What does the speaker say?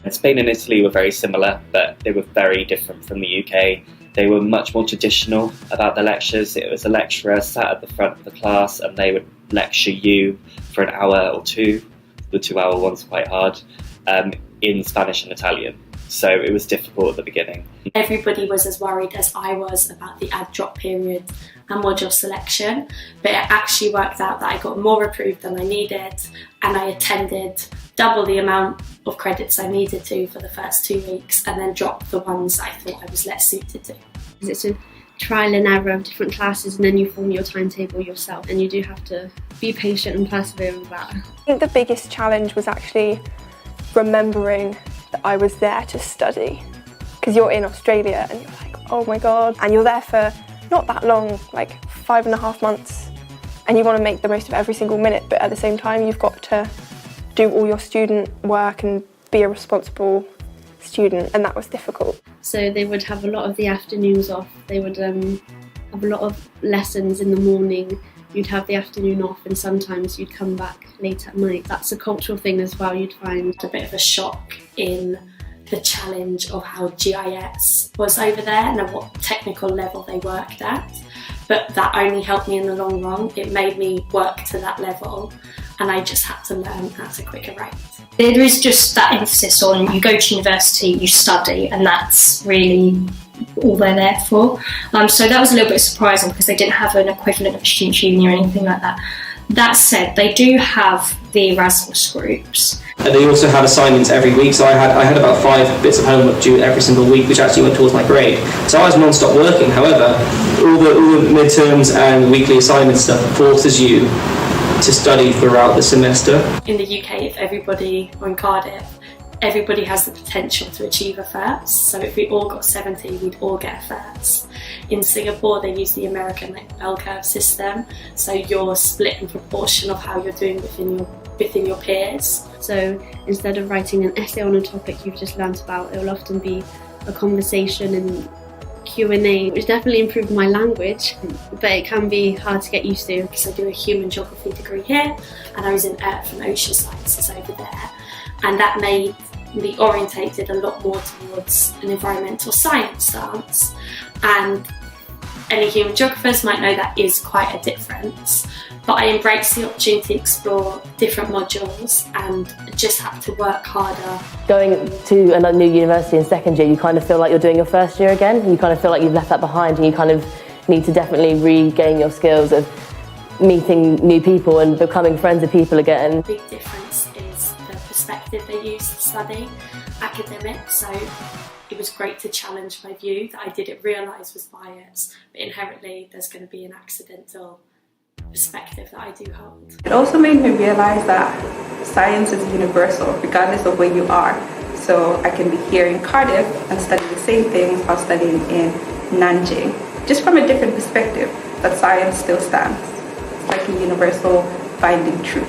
Spain and Italy were very similar, but they were very different from the UK. They were much more traditional about the lectures. It was a lecturer sat at the front of the class and they would lecture you for an hour or two. The 2-hour one's quite hard, in Spanish and Italian. So it was difficult at the beginning. Everybody was as worried as I was about the add drop period and module selection, but it actually worked out that I got more approved than I needed, and I attended double the amount of credits I needed to for the first 2 weeks, and then dropped the ones I thought I was less suited to. It's a trial and error of different classes, and then you form your timetable yourself, and you do have to be patient and persevere with that. I think the biggest challenge was actually remembering that I was there to study, because you're in Australia and you're like, oh my god, and you're there for not that long, like 5.5 months, and you want to make the most of every single minute, but at the same time you've got to do all your student work and be a responsible student, and that was difficult. So they would have a lot of the afternoons off, they would have a lot of lessons in the morning, you'd have the afternoon off, and sometimes you'd come back late at night. That's a cultural thing as well, you'd find. A bit of a shock in the challenge of how GIS was over there and at what technical level they worked at, but that only helped me in the long run. It made me work to that level, and I just had to learn at a quicker rate. There is just that emphasis on you go to university, you study, and that's really all they're there for. So that was a little bit surprising because they didn't have an equivalent of student uni or anything like that. That said, they do have the Erasmus groups. And they also have assignments every week, so I had about 5 bits of homework due every single week, which actually went towards my grade. So I was non-stop working. However, all the midterms and weekly assignment stuff forces you to study throughout the semester. In the UK, if everybody, or in Cardiff, everybody has the potential to achieve a first. So if we all got 70, we'd all get a first. In Singapore, they use the American bell curve system. So you're split in proportion of how you're doing within your peers. So instead of writing an essay on a topic you've just learnt about, it will often be a conversation and Q&A, which definitely improved my language, but it can be hard to get used to. So I do a human geography degree here, and I was in earth and ocean sciences over there, and that made me orientated a lot more towards an environmental science stance. And any human geographers might know that is quite a difference, but I embraced the opportunity to explore different modules and just had to work harder. Going to a new university in second year, you kind of feel like you're doing your first year again. You kind of feel like you've left that behind, and you kind of need to definitely regain your skills of meeting new people and becoming friends with people again. The big difference is the perspective they use to study academics, so it was great to challenge my view that I didn't realise was biased, but inherently there's going to be an accidental perspective that I do hold. It also made me realise that science is universal regardless of where you are. So I can be here in Cardiff and study the same things while studying in Nanjing, just from a different perspective, but science still stands. It's like a universal binding truth.